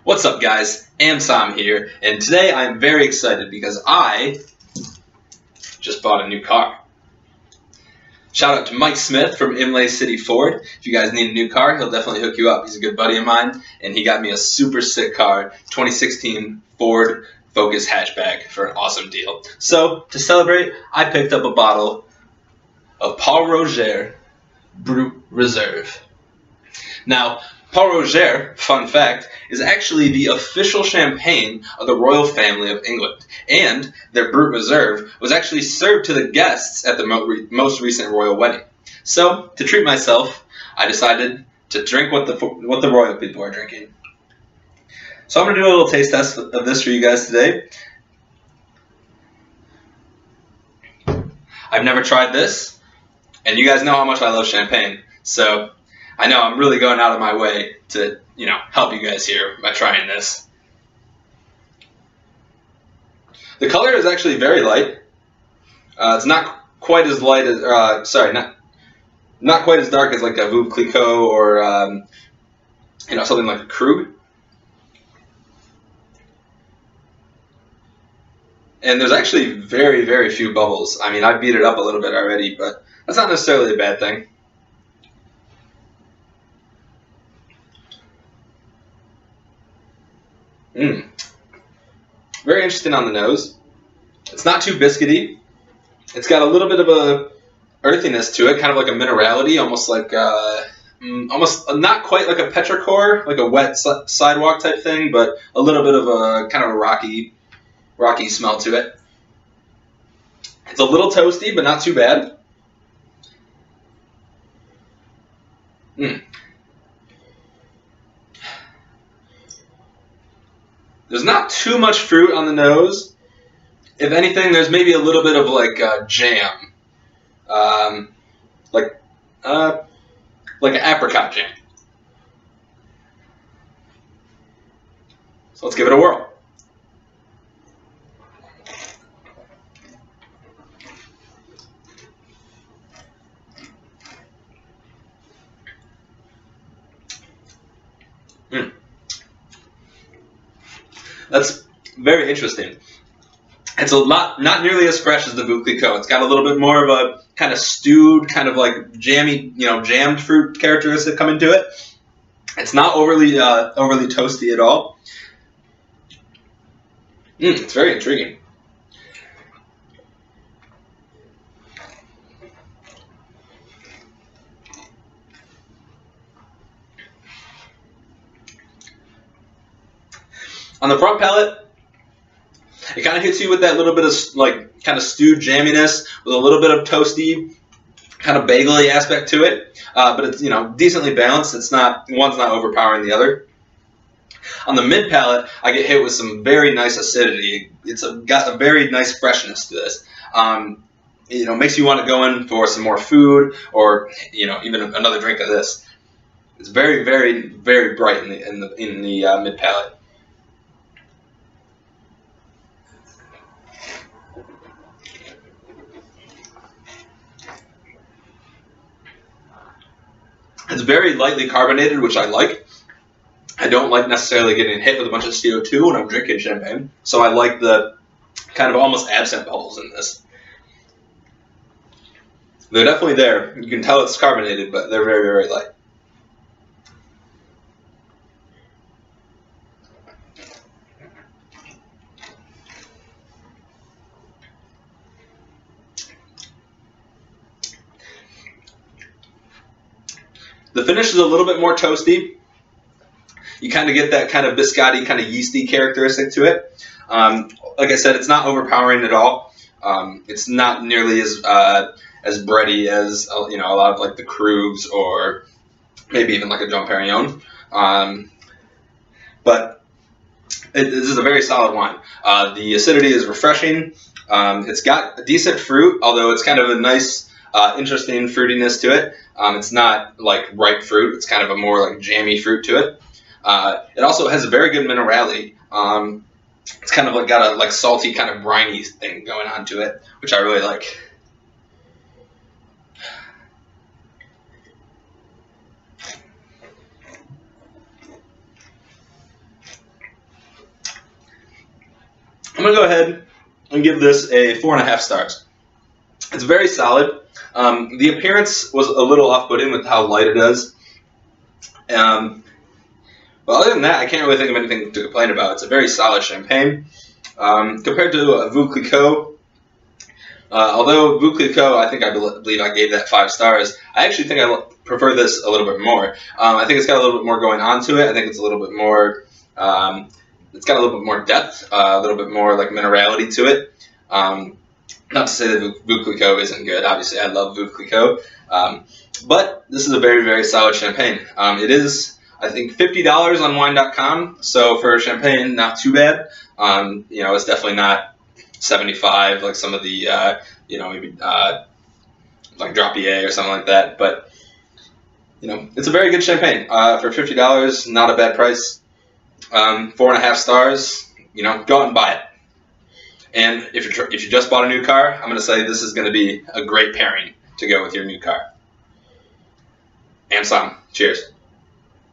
What's up, guys? Somm here, and today I'm very excited because I just bought a new car. Shout out to Mike Smith from Imlay City Ford. If you guys need a new car, he'll definitely hook you up. He's a good buddy of mine, and he got me a super sick car, 2016 Ford Focus hatchback for an awesome deal. So, to celebrate, I picked up a bottle of Paul Roger Brut Reserve. Now, Paul Roger, fun fact, is actually the official champagne of the royal family of England, and their Brut Reserve was actually served to the guests at the most recent royal wedding. So, to treat myself, I decided to drink what the royal people are drinking. So I'm going to do a little taste test of this for you guys today. I've never tried this, and you guys know how much I love champagne, so I know I'm really going out of my way to, help you guys here by trying this. The color is actually very light. It's not quite as light as, not quite as dark as like a Veuve Clicquot or, something like a Krug. And there's actually very, very few bubbles. I mean, I beat it up a little bit already, but that's not necessarily a bad thing. Very interesting on the nose. It's not too biscuity. It's got a little bit of a earthiness to it, kind of like a minerality, almost like almost not quite like a petrichor, like a wet sidewalk type thing, but a little bit of a kind of a rocky smell to it. It's a little toasty, but not too bad. There's not too much fruit on the nose. If anything, there's maybe a little bit of like jam, like an apricot jam. So let's give it a whirl. That's very interesting. It's not nearly as fresh as the Veuve Clicquot. It's got a little bit more of a kind of stewed, kind of like jammy, jammed fruit characteristic coming to it. It's not overly toasty at all. It's very intriguing. On the front palate, it kind of hits you with that little bit of like kind of stewed jamminess with a little bit of toasty, kind of bagely aspect to it. But it's decently balanced. One's not overpowering the other. On the mid palate, I get hit with some very nice acidity. It's got a very nice freshness to this. Makes you want to go in for some more food or even another drink of this. It's very, very, very bright in the mid palate. It's very lightly carbonated, which I like. I don't like necessarily getting hit with a bunch of CO2 when I'm drinking champagne, so I like the kind of almost absent bubbles in this. They're definitely there. You can tell it's carbonated, but they're very, very light. The finish is a little bit more toasty. You kind of get that kind of biscotti, kind of yeasty characteristic to it. Like I said, it's not overpowering at all. It's not nearly as bready as a lot of like the Krugs or maybe even like a Dom Perignon. But this is a very solid wine. The acidity is refreshing. It's got a decent fruit, although it's kind of a nice, interesting fruitiness to it. It's not like ripe fruit. It's kind of a more like jammy fruit to it. It also has a very good minerality. It's kind of like got a like salty kind of briny thing going on to it, which I really like. I'm going to go ahead and give this a 4.5 stars. It's very solid. The appearance was a little off-putting with how light it is. But other than that, I can't really think of anything to complain about. It's a very solid champagne. Compared to Veuve Clicquot, although Veuve Clicquot, I believe I gave that 5 stars, I actually think I prefer this a little bit more. I think it's got a little bit more going on to it. I think it's a little bit more, it's got a little bit more depth, a little bit more like minerality to it. Not to say that Veuve Clicquot isn't good. Obviously, I love Veuve Clicquot. But this is a very, very solid champagne. It is, I think, $50 on wine.com. So for champagne, not too bad. It's definitely not 75 like some of the, maybe like Drapier or something like that. But, it's a very good champagne. For $50, not a bad price. 4.5 stars, go out and buy it. And if you just bought a new car, I'm going to say this is going to be a great pairing to go with your new car. And Somm. Cheers.